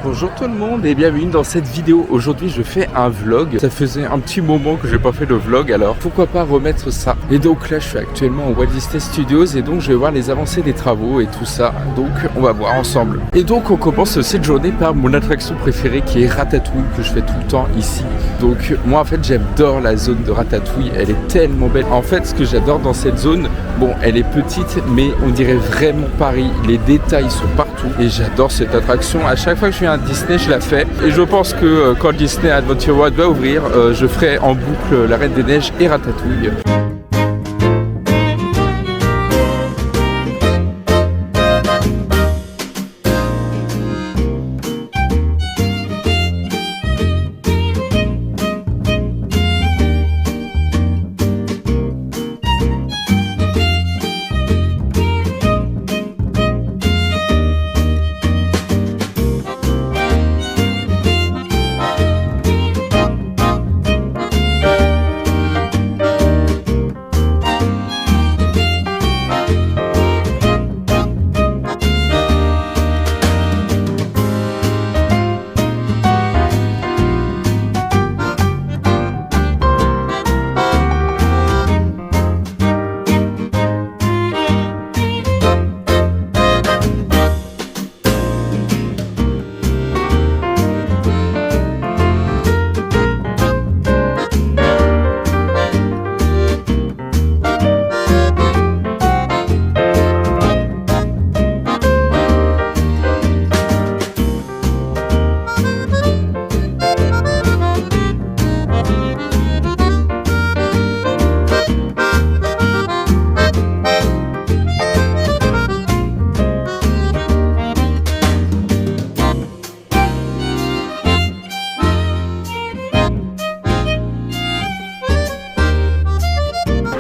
Bonjour tout le monde et bienvenue dans cette vidéo. Aujourd'hui je fais un vlog. Ça faisait un petit moment que j'ai pas fait de vlog, alors pourquoi pas remettre ça. Et donc là je suis actuellement au Walt Disney Studios et donc je vais voir les avancées des travaux et tout ça. Donc on va voir ensemble. Et donc on commence cette journée par mon attraction préférée qui est Ratatouille, que je fais tout le temps ici. Donc moi en fait j'adore la zone de Ratatouille, elle est tellement belle. En fait ce que j'adore dans cette zone, bon elle est petite mais on dirait vraiment Paris. Les détails sont partout et j'adore cette attraction. À chaque fois que je viens à Disney, je la fais. Et je pense que quand Disney Adventure World va ouvrir, je ferai en boucle La Reine des Neiges et Ratatouille.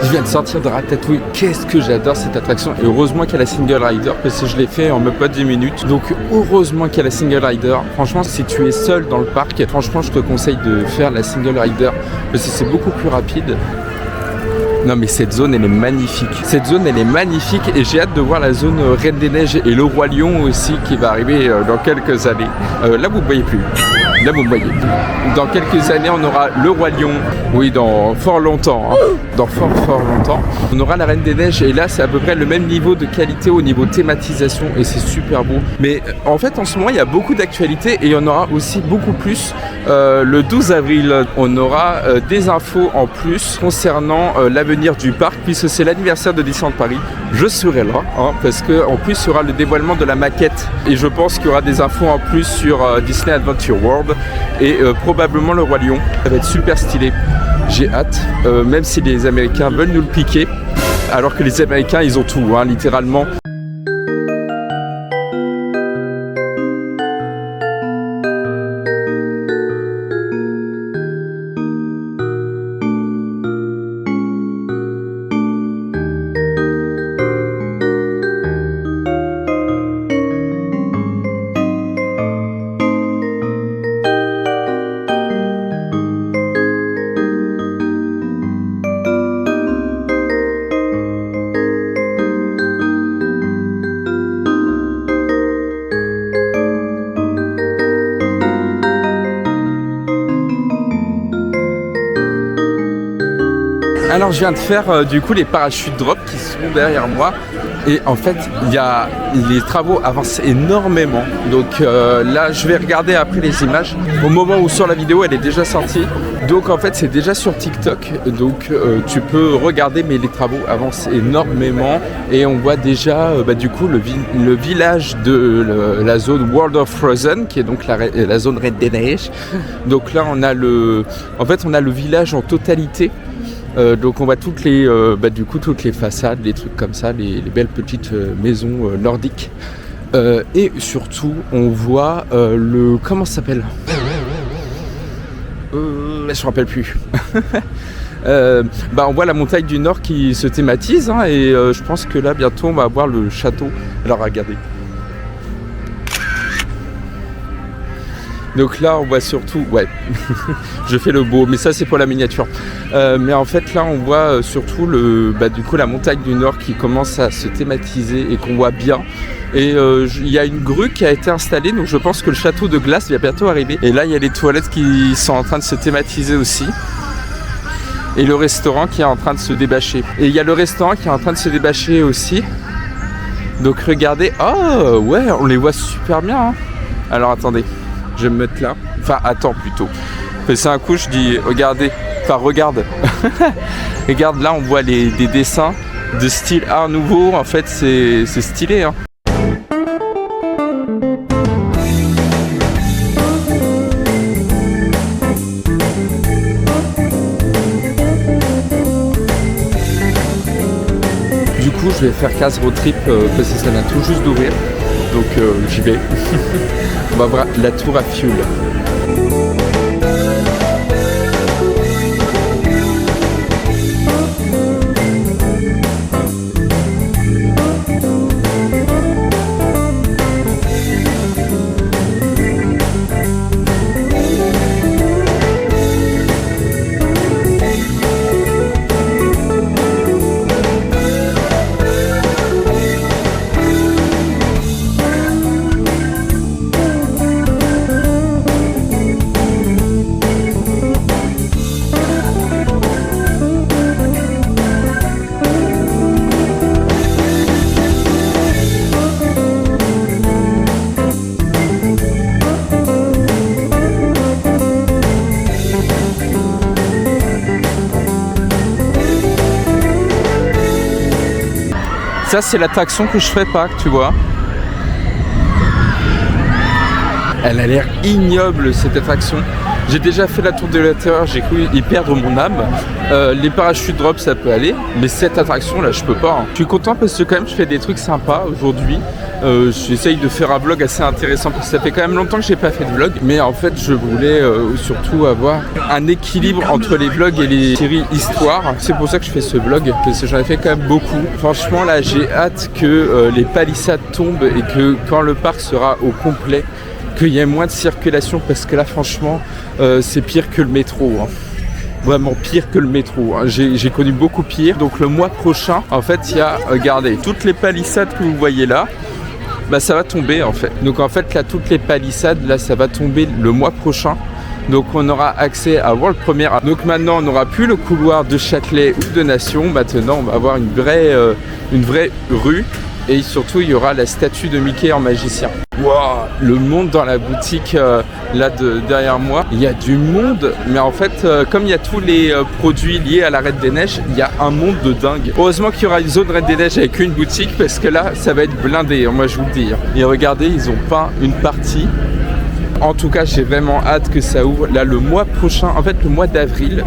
Je viens de sortir de Ratatouille, qu'est-ce que j'adore cette attraction et heureusement qu'il y a la single rider parce que je l'ai fait en même pas 10 minutes, donc heureusement qu'il y a la single rider. Franchement si tu es seul dans le parc, franchement je te conseille de faire la single rider parce que c'est beaucoup plus rapide. Non mais cette zone elle est magnifique, cette zone elle est magnifique et j'ai hâte de voir la zone Reine des Neiges et le Roi Lion aussi qui va arriver dans quelques années. Là vous ne voyez plus. Là vous me voyez. Dans quelques années on aura le Roi Lion. Oui, dans fort longtemps, hein. Dans fort longtemps. On aura la Reine des Neiges et là c'est à peu près le même niveau de qualité au niveau thématisation et c'est super beau. Mais en fait en ce moment il y a beaucoup d'actualités et il y en aura aussi beaucoup plus. Le 12 avril on aura des infos en plus concernant l'avenir du parc puisque c'est l'anniversaire de Disneyland Paris. Je serai là hein, parce qu'en plus il y aura le dévoilement de la maquette et je pense qu'il y aura des infos en plus sur Disney Adventure World et probablement le Roi Lion. Ça va être super stylé. J'ai hâte, même si les Américains veulent nous le piquer, alors que les Américains ils ont tout, hein, littéralement. Alors je viens de faire du coup les parachutes drop qui sont derrière moi et en fait les travaux avancent énormément donc là je vais regarder après les images au moment où sur la vidéo elle est déjà sortie, donc en fait c'est déjà sur TikTok, donc tu peux regarder, mais les travaux avancent énormément et on voit déjà du coup le village de la zone World of Frozen qui est donc la zone Reine des Neiges. Donc là on a le village en totalité. Donc on voit toutes les façades, les trucs comme ça, les belles petites maisons nordiques. Et surtout on voit comment ça s'appelle, je me rappelle plus. On voit la montagne du Nord qui se thématise hein, et je pense que là bientôt on va voir le château. Alors regardez. Donc là on voit surtout, ouais, je fais le beau, mais ça c'est pour la miniature. Mais en fait là on voit surtout du coup la montagne du Nord qui commence à se thématiser et qu'on voit bien. Et il y a une grue qui a été installée, donc je pense que le château de glace va bientôt arriver. Et là il y a les toilettes qui sont en train de se thématiser aussi. Et le restaurant qui est en train de se débâcher. Et il y a le restaurant qui est en train de se débâcher aussi. Donc regardez, oh ouais, on les voit super bien. Hein. Alors attendez, je vais me mettre là. Enfin attends plutôt. C'est un coup, je dis regardez. Enfin regarde. Regarde là, on voit des dessins de style Art Nouveau. En fait, c'est stylé. Hein. Du coup, je vais faire case road trip parce que ça vient tout juste d'ouvrir. Donc j'y vais. On va voir la tour à fuel. Ça c'est l'attraction que je ferais pas, tu vois. Elle a l'air ignoble cette attraction. J'ai déjà fait la tour de la terreur, j'ai cru y perdre mon âme. Les parachutes drop ça peut aller, mais cette attraction là je peux pas. Hein. Je suis content parce que quand même je fais des trucs sympas aujourd'hui. J'essaye de faire un vlog assez intéressant parce que ça fait quand même longtemps que j'ai pas fait de vlog. Mais en fait je voulais surtout avoir un équilibre entre les vlogs et les séries histoires. C'est pour ça que je fais ce vlog, parce que j'en ai fait quand même beaucoup. Franchement là j'ai hâte que les palissades tombent et que quand le parc sera au complet, qu'il y ait moins de circulation parce que là franchement c'est pire que le métro. Hein. Vraiment pire que le métro. Hein. J'ai connu beaucoup pire. Donc le mois prochain, en fait, il y a, regardez, toutes les palissades que vous voyez là, bah ça va tomber en fait. Donc en fait là, toutes les palissades, là, ça va tomber le mois prochain. Donc on aura accès à World Première. Donc maintenant on n'aura plus le couloir de Châtelet ou de Nation. Maintenant on va avoir une vraie rue. Et surtout il y aura la statue de Mickey en magicien. Wow, le monde dans la boutique là derrière moi, il y a du monde, mais en fait comme il y a tous les produits liés à la Reine des Neiges, il y a un monde de dingue. Heureusement qu'il y aura une zone Reine des Neiges avec une boutique parce que là ça va être blindé, moi je vous le dis. Et regardez, ils ont peint une partie. En tout cas, j'ai vraiment hâte que ça ouvre. Là, le mois prochain, en fait, le mois d'avril,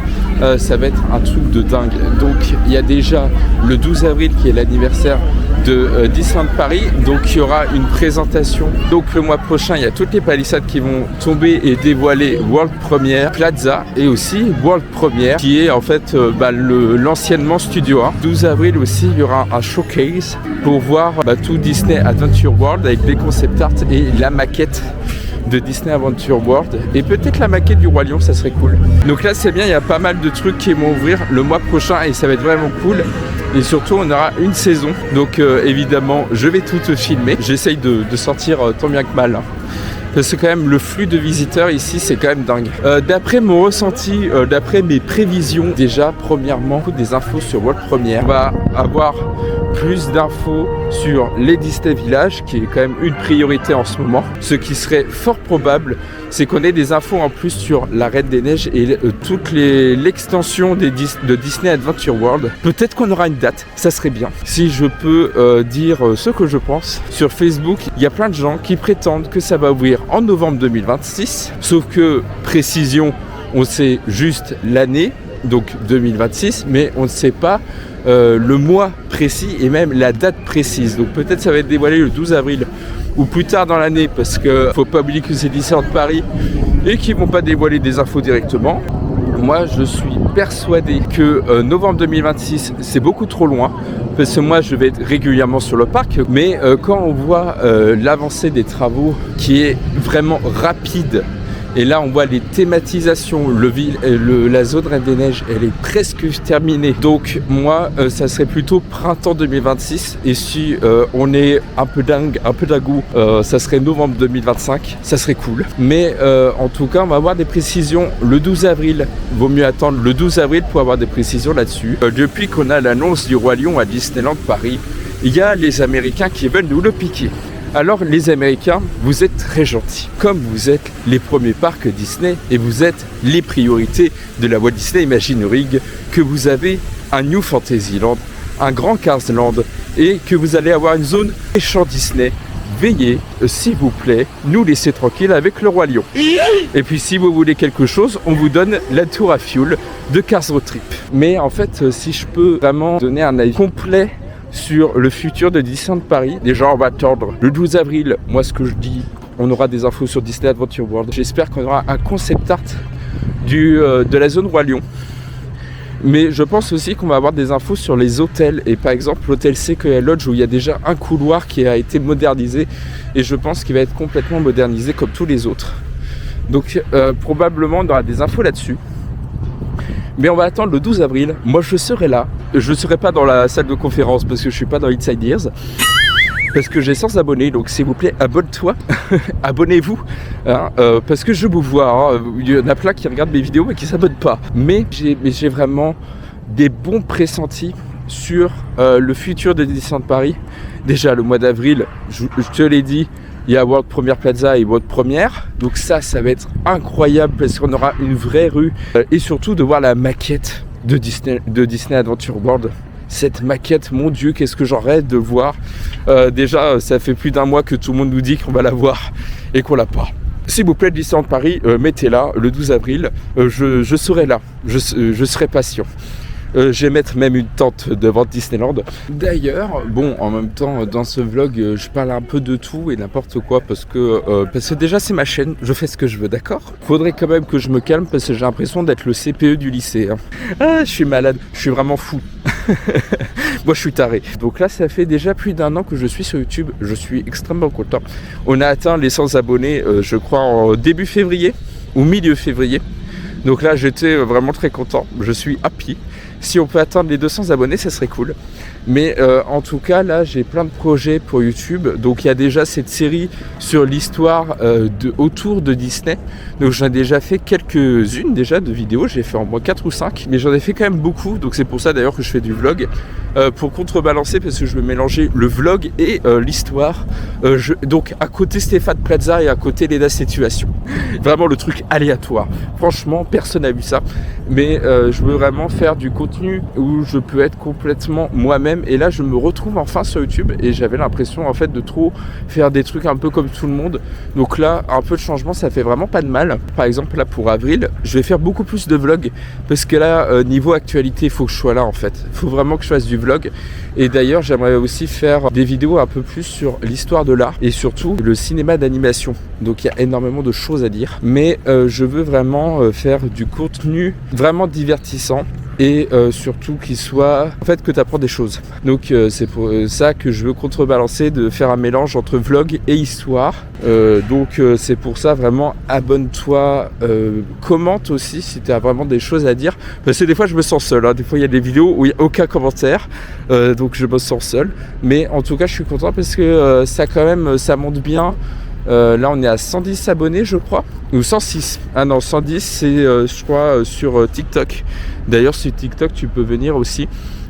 ça va être un truc de dingue. Donc, il y a déjà le 12 avril qui est l'anniversaire de Disneyland Paris. Donc, il y aura une présentation. Donc, le mois prochain, il y a toutes les palissades qui vont tomber et dévoiler World Première, Plaza et aussi World Première, qui est en fait l'anciennement Studio 1. 12 avril aussi, il y aura un showcase pour voir tout Disney Adventure World avec des concept art et la maquette de Disney Adventure World et peut-être la maquette du Roi Lion, ça serait cool. Donc là c'est bien, il y a pas mal de trucs qui vont ouvrir le mois prochain et ça va être vraiment cool. Et surtout on aura une saison, donc évidemment je vais tout filmer. J'essaye de sortir tant bien que mal. Hein. Parce que quand même le flux de visiteurs ici c'est quand même dingue. D'après mon ressenti, d'après mes prévisions, déjà premièrement des infos sur World Première. On va avoir plus d'infos sur les Disney Village qui est quand même une priorité en ce moment. Ce qui serait fort probable, c'est qu'on ait des infos en plus sur la Reine des Neiges et toute l'extension de Disney Adventure World. Peut-être qu'on aura une date, ça serait bien. Si je peux dire ce que je pense, sur Facebook, il y a plein de gens qui prétendent que ça va ouvrir en novembre 2026. Sauf que, précision, on sait juste l'année, donc 2026, mais on ne sait pas le mois précis et même la date précise. Donc peut-être ça va être dévoilé le 12 avril ou plus tard dans l'année parce que faut pas oublier que c'est Disneyland Paris et qu'ils vont pas dévoiler des infos directement. Moi je suis persuadé que novembre 2026 c'est beaucoup trop loin parce que moi je vais être régulièrement sur le parc, mais quand on voit l'avancée des travaux qui est vraiment rapide Et là, on voit les thématisations. La zone Reine des Neiges, elle est presque terminée. Donc, moi, ça serait plutôt printemps 2026. Et si on est un peu dingue, un peu d'agou, ça serait novembre 2025. Ça serait cool. Mais en tout cas, on va avoir des précisions le 12 avril. Vaut mieux attendre le 12 avril pour avoir des précisions là-dessus. Depuis qu'on a l'annonce du Roi Lion à Disneyland Paris, il y a les Américains qui veulent nous le piquer. Alors les Américains, vous êtes très gentils. Comme vous êtes les premiers parcs Disney et vous êtes les priorités de la Walt Disney Imagineering, que vous avez un New Fantasyland, un Grand Cars Land et que vous allez avoir une zone méchant Disney. Veuillez, s'il vous plaît, nous laisser tranquille avec le Roi Lion. Et puis si vous voulez quelque chose, on vous donne la tour à fuel de Cars Road Trip. Mais en fait, si je peux vraiment donner un avis complet sur le futur de Disneyland Paris, déjà on va attendre le 12 avril. Moi ce que je dis, on aura des infos sur Disney Adventure World. J'espère qu'on aura un concept art de la zone Roi Lion. Mais je pense aussi qu'on va avoir des infos sur les hôtels. Et par exemple l'hôtel Sequoia Lodge où il y a déjà un couloir qui a été modernisé. Et je pense qu'il va être complètement modernisé comme tous les autres. Donc probablement on aura des infos là-dessus. Mais on va attendre le 12 avril. Moi je serai là. Je ne serai pas dans la salle de conférence parce que je ne suis pas dans Inside Ears. Parce que j'ai 100 abonnés, donc s'il vous plaît, abonne-toi, abonnez-vous, hein, parce que je vous vois, hein, il y en a plein qui regardent mes vidéos mais qui ne s'abonnent pas. Mais j'ai vraiment des bons pressentis sur le futur de Disneyland Paris. Déjà le mois d'avril, je te l'ai dit, il y a World Premiere Plaza et World Premiere, donc ça va être incroyable parce qu'on aura une vraie rue et surtout de voir la maquette de Disney Adventure World. Cette maquette, mon Dieu, qu'est-ce que j'en rêve de voir. Déjà, ça fait plus d'un mois que tout le monde nous dit qu'on va la voir et qu'on l'a pas. S'il vous plaît, Disneyland Paris, mettez-la le 12 avril. Je serai là, je serai patient. Je vais mettre même une tente devant Disneyland. D'ailleurs, bon, en même temps, dans ce vlog, je parle un peu de tout et n'importe quoi parce que déjà c'est ma chaîne, je fais ce que je veux, d'accord ? Faudrait quand même que je me calme parce que j'ai l'impression d'être le CPE du lycée. Hein. Ah, je suis malade, je suis vraiment fou. Moi je suis taré. Donc là ça fait déjà plus d'un an que je suis sur YouTube. Je suis extrêmement content. On a atteint les 100 abonnés je crois en début février ou milieu février. Donc là j'étais vraiment très content. Je suis happy. Si on peut atteindre les 200 abonnés ça serait cool. Mais en tout cas là j'ai plein de projets pour YouTube. Donc il y a déjà cette série sur l'histoire autour de Disney. Donc j'en ai déjà fait quelques-unes déjà de vidéos. J'ai fait en moins 4 ou 5. Mais j'en ai fait quand même beaucoup. Donc c'est pour ça d'ailleurs que je fais du vlog. Pour contrebalancer parce que je veux mélanger le vlog et l'histoire. Donc à côté Stéphane Plaza et à côté Leda Situation. Vraiment le truc aléatoire. Franchement personne n'a vu ça. Mais je veux vraiment faire du contenu où je peux être complètement moi-même. Et là je me retrouve enfin sur YouTube et j'avais l'impression en fait de trop faire des trucs un peu comme tout le monde. Donc là un peu de changement ça fait vraiment pas de mal. Par exemple là pour avril je vais faire beaucoup plus de vlogs parce que là niveau actualité il faut que je sois là en fait. Il faut vraiment que je fasse du vlog. Et d'ailleurs j'aimerais aussi faire des vidéos un peu plus sur l'histoire de l'art et surtout le cinéma d'animation. Donc il y a énormément de choses à dire. Mais je veux vraiment faire du contenu vraiment divertissant. Et surtout qu'il soit en fait que tu apprends des choses. Donc c'est pour ça que je veux contrebalancer, de faire un mélange entre vlog et histoire. Donc c'est pour ça vraiment abonne-toi, commente aussi si tu as vraiment des choses à dire. Parce que des fois je me sens seul, hein. Des fois il y a des vidéos où il n'y a aucun commentaire, donc je me sens seul. Mais en tout cas je suis content parce que ça quand même ça monte bien. Là on est à 110 abonnés je crois, ou 106, ah non 110 c'est je crois sur TikTok. D'ailleurs sur TikTok tu peux venir aussi.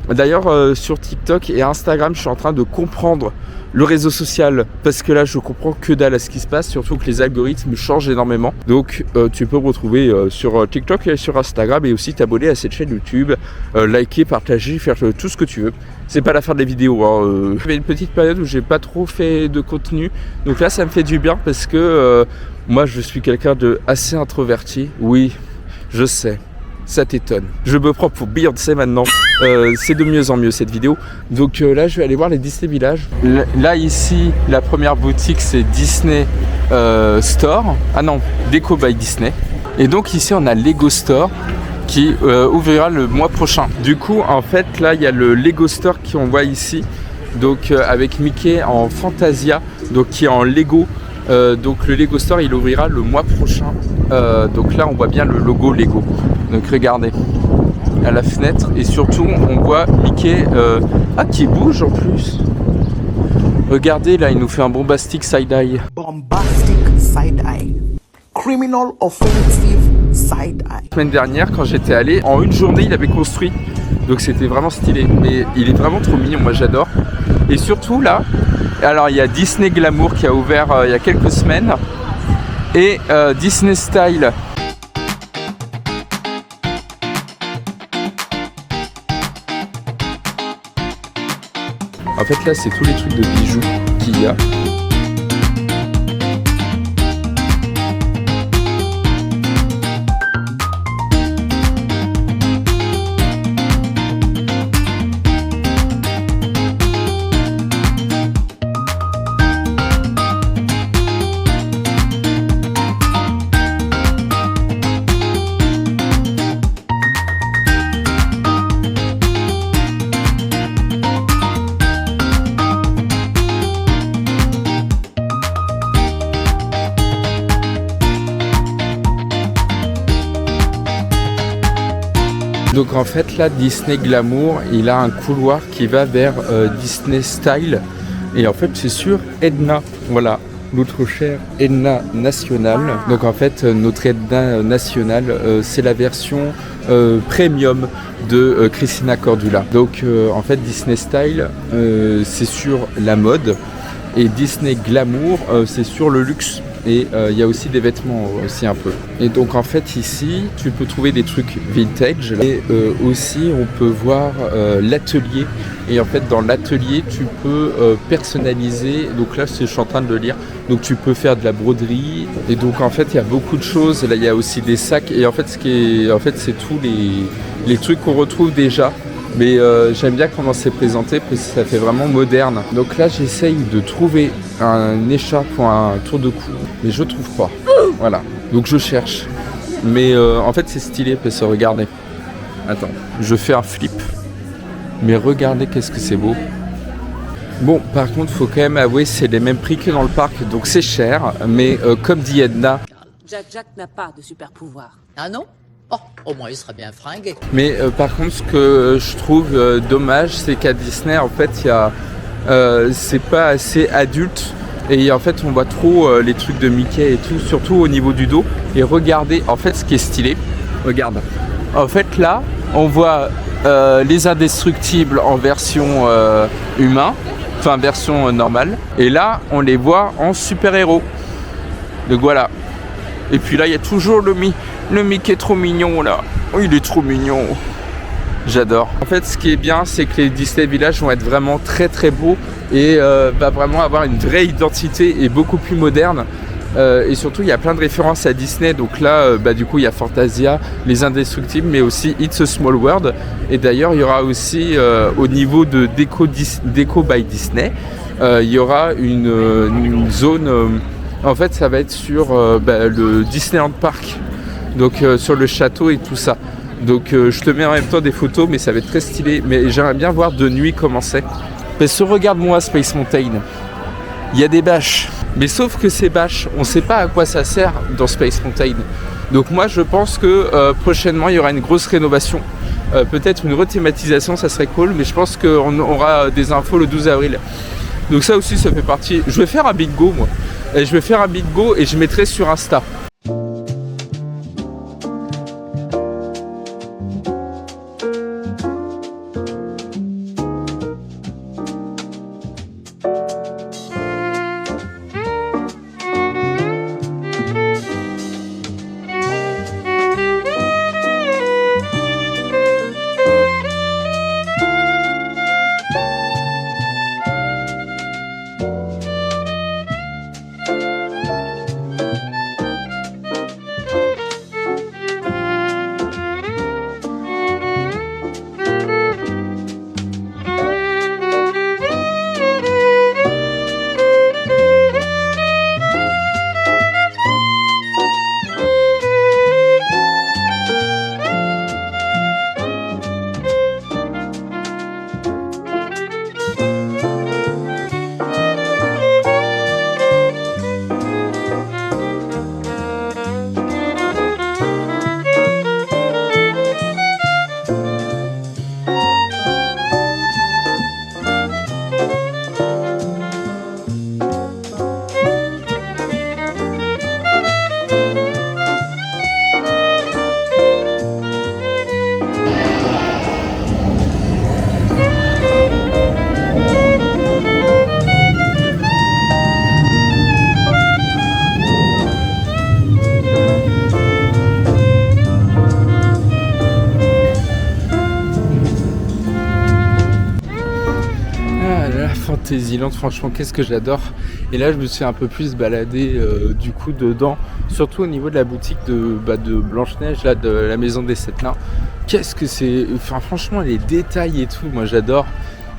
D'ailleurs sur TikTok et Instagram je suis en train de comprendre le réseau social parce que là je comprends que dalle à ce qui se passe, surtout que les algorithmes changent énormément. Donc tu peux me retrouver sur TikTok et sur Instagram et aussi t'abonner à cette chaîne YouTube, liker, partager, faire tout ce que tu veux. C'est pas la fin des vidéos, hein. J'avais une petite période où j'ai pas trop fait de contenu, donc là ça me fait du bien parce que moi je suis quelqu'un de assez introverti. Oui, je sais. Ça t'étonne. Je me prends pour Beyoncé maintenant. C'est de mieux en mieux cette vidéo. Donc là je vais aller voir les Disney Village. Là ici la première boutique c'est Disney Store. Ah non, Deco by Disney. Et donc ici on a Lego Store qui ouvrira le mois prochain. Du coup en fait là il y a le Lego Store qu'on voit ici. Donc avec Mickey en Fantasia. Donc qui est en Lego. Donc le Lego Store il ouvrira le mois prochain. Donc là on voit bien le logo Lego. Donc regardez à la fenêtre et surtout on voit Mickey qui bouge en plus. Regardez là, il nous fait un bombastic side-eye. Bombastic side-eye. Criminal offensive side-eye. La semaine dernière quand j'étais allé, en une journée il avait construit. Donc c'était vraiment stylé. Mais il est vraiment trop mignon, moi j'adore. Et surtout là, alors il y a Disney Glamour qui a ouvert il y a quelques semaines. Et Disney Style. En fait là c'est tous les trucs de bijoux qu'il y a. Donc en fait là Disney Glamour il a un couloir qui va vers Disney Style et en fait c'est sur Edna, voilà notre chère Edna nationale. Donc en fait notre Edna nationale c'est la version premium de Christina Cordula. Donc en fait Disney Style c'est sur la mode et Disney Glamour c'est sur le luxe. Et il y a aussi des vêtements aussi un peu. Et donc en fait ici tu peux trouver des trucs vintage et aussi on peut voir l'atelier et en fait dans l'atelier tu peux personnaliser, donc là je suis en train de le lire, donc tu peux faire de la broderie et donc en fait il y a beaucoup de choses, là il y a aussi des sacs et en fait c'est tous les trucs qu'on retrouve déjà. Mais j'aime bien comment c'est présenté parce que ça fait vraiment moderne. Donc là j'essaye de trouver un écharpe ou un tour de cou, mais je trouve pas. Voilà, donc je cherche. Mais en fait c'est stylé parce que regardez. Attends, je fais un flip. Mais regardez qu'est-ce que c'est beau. Bon, par contre faut quand même avouer c'est les mêmes prix que dans le parc, donc c'est cher. Mais comme dit Edna... Jack n'a pas de super pouvoir. Ah non? Oh, au moins il sera bien fringué. Mais par contre, ce que je trouve dommage, c'est qu'à Disney, en fait, il y a, c'est pas assez adulte. Et en fait, on voit trop les trucs de Mickey et tout, surtout au niveau du dos. Et regardez, en fait, ce qui est stylé, regarde. En fait, là, on voit les indestructibles en version humain, enfin version normale. Et là, on les voit en super-héros. Donc voilà. Et puis là, il y a toujours le Mickey trop mignon là. Oh, il est trop mignon. J'adore. En fait, ce qui est bien, c'est que les Disney Village vont être vraiment très très beaux et va vraiment avoir une vraie identité et beaucoup plus moderne. Et surtout, il y a plein de références à Disney. Donc là, du coup, il y a Fantasia, Les Indestructibles, mais aussi It's a Small World. Et d'ailleurs, il y aura aussi au niveau de Déco by Disney, il y aura une zone. En fait, ça va être sur le Disneyland Park, donc sur le château et tout ça. Donc je te mets en même temps des photos, mais ça va être très stylé. Mais j'aimerais bien voir de nuit comment c'est. Parce que regarde-moi Space Mountain, il y a des bâches. Mais sauf que ces bâches, on ne sait pas à quoi ça sert dans Space Mountain. Donc moi, je pense que prochainement, il y aura une grosse rénovation. Peut-être une rethématisation, ça serait cool. Mais je pense qu'on aura des infos le 12 avril. Donc ça aussi, ça fait partie. Je vais faire un bingo, moi. Et je vais faire un bingo et je mettrai sur Insta. Fantasyland, franchement, qu'est-ce que j'adore. Et là, je me suis un peu plus baladé du coup dedans, surtout au niveau de la boutique de Blanche-Neige, là, de la maison des 7 nains. Qu'est-ce que c'est... Enfin, franchement, les détails et tout, moi, j'adore.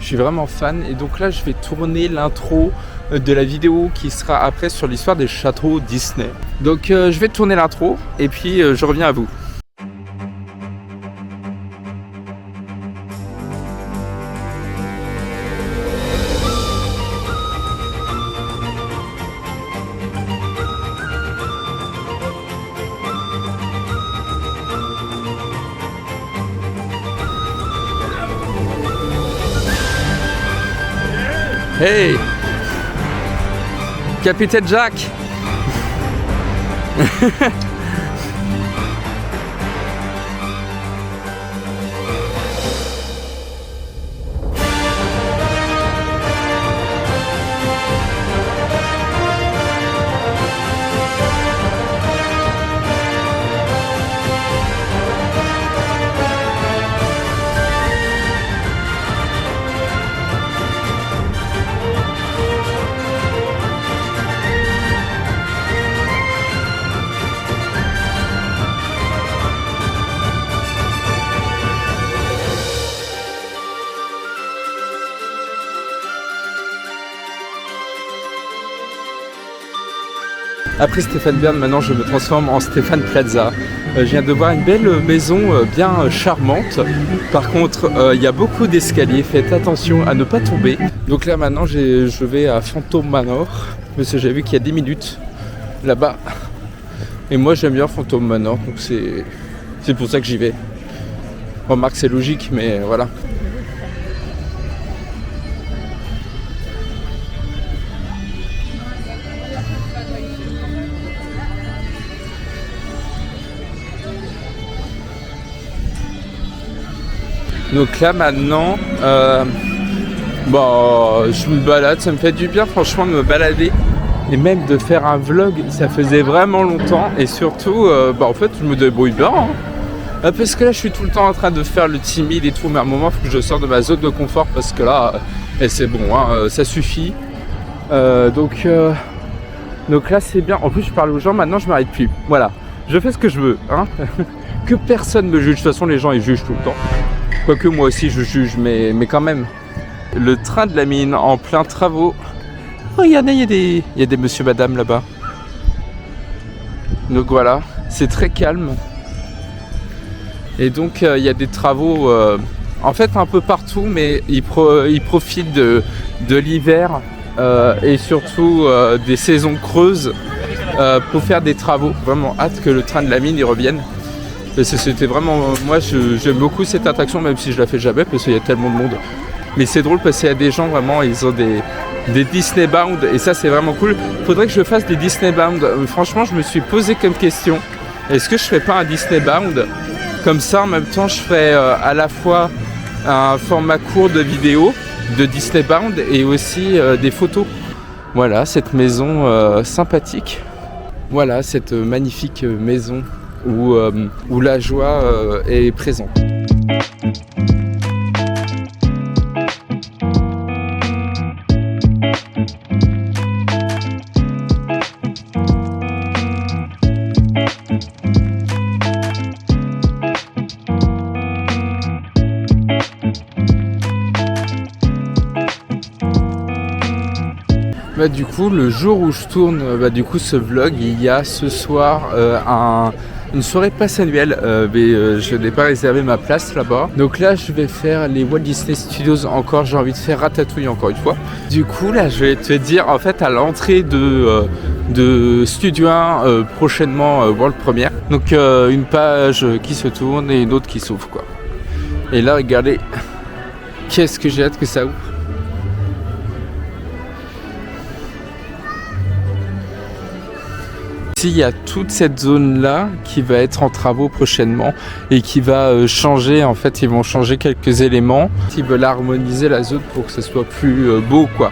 Je suis vraiment fan. Et donc là, je vais tourner l'intro de la vidéo qui sera après sur l'histoire des châteaux Disney. Donc, je vais tourner l'intro et puis je reviens à vous. Hey, Capitaine Jack. Après Stéphane Bern, maintenant je me transforme en Stéphane Plaza. Je viens de voir une belle maison bien charmante. Par contre, il y a beaucoup d'escaliers. Faites attention à ne pas tomber. Donc là maintenant, je vais à Phantom Manor. Parce que j'ai vu qu'il y a 10 minutes là-bas. Et moi j'aime bien Phantom Manor. Donc c'est pour ça que j'y vais. Remarque, c'est logique, mais voilà. Donc là maintenant, je me balade, ça me fait du bien franchement de me balader. Et même de faire un vlog, ça faisait vraiment longtemps. Et surtout, en fait je me débrouille bien. Parce que là je suis tout le temps en train de faire le timide et tout. Mais à un moment il faut que je sorte de ma zone de confort. Parce que là, c'est bon, ça suffit. Donc là c'est bien. En plus je parle aux gens, maintenant je m'arrête plus. Voilà, je fais ce que je veux. Que personne me juge. De toute façon les gens ils jugent tout le temps. Quoique moi aussi je juge, mais quand même. Le train de la mine en plein travaux. Oh, regardez, il y a des monsieur madame là-bas. Donc voilà, c'est très calme. Et donc il y a des travaux en fait un peu partout, mais ils profitent de l'hiver et surtout des saisons creuses pour faire des travaux. Vraiment hâte que le train de la mine y revienne. C'était vraiment, moi j'aime beaucoup cette attraction, même si je la fais jamais parce qu'il y a tellement de monde. Mais c'est drôle parce qu'il y a des gens vraiment, ils ont des Disney Bound et ça c'est vraiment cool. Faudrait que je fasse des Disney Bound. Franchement je me suis posé comme question, est-ce que je ferais pas un Disney Bound? Comme ça en même temps je ferais à la fois un format court de vidéo de Disney Bound et aussi des photos. Voilà cette maison sympathique. Voilà cette magnifique maison où la joie est présente. Du coup, le jour où je tourne ce vlog, il y a ce soir une soirée passe annuelle, mais je n'ai pas réservé ma place là-bas. Donc là, je vais faire les Walt Disney Studios encore. J'ai envie de faire Ratatouille encore une fois. Du coup, là, je vais te dire, en fait, à l'entrée de Studio 1, prochainement World Premiere. Donc une page qui se tourne et une autre qui s'ouvre, quoi. Et là, regardez, qu'est-ce que j'ai hâte que ça ouvre. Il y a toute cette zone là qui va être en travaux prochainement et qui va changer, en fait ils vont changer quelques éléments, ils veulent harmoniser la zone pour que ce soit plus beau quoi.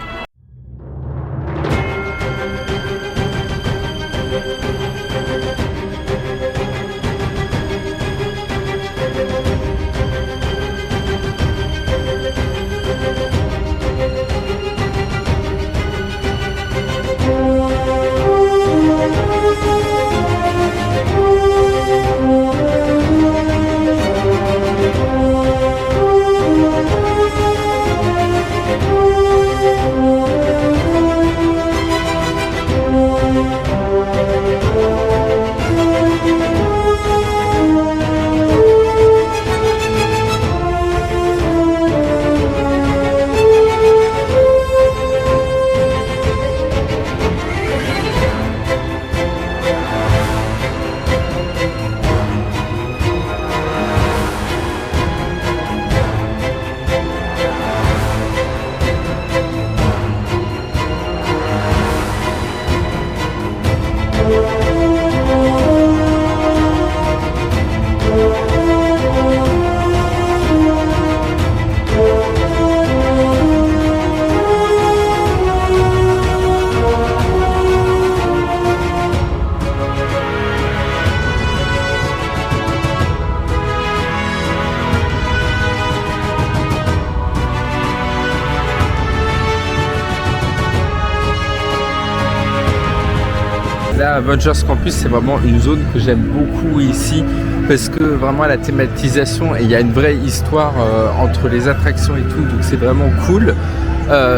cas, Avengers Campus, c'est vraiment une zone que j'aime beaucoup ici parce que vraiment la thématisation et il y a une vraie histoire entre les attractions et tout, donc c'est vraiment cool.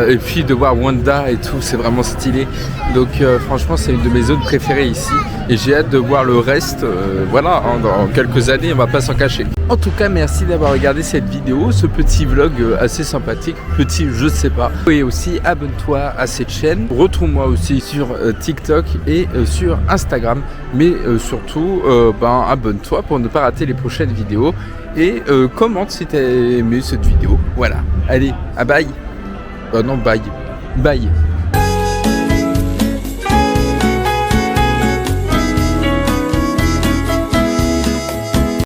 Et puis de voir Wanda et tout, c'est vraiment stylé. Donc franchement, c'est une de mes zones préférées ici et j'ai hâte de voir le reste. Voilà, hein, dans quelques années, on va pas s'en cacher. En tout cas, merci d'avoir regardé cette vidéo, ce petit vlog assez sympathique, petit, je sais pas. Et aussi, abonne-toi à cette chaîne. Retrouve-moi aussi sur TikTok et sur Instagram. Mais surtout, abonne-toi pour ne pas rater les prochaines vidéos. Et commente si t'as aimé cette vidéo. Voilà. Allez, à bye. Non, bye. Bye.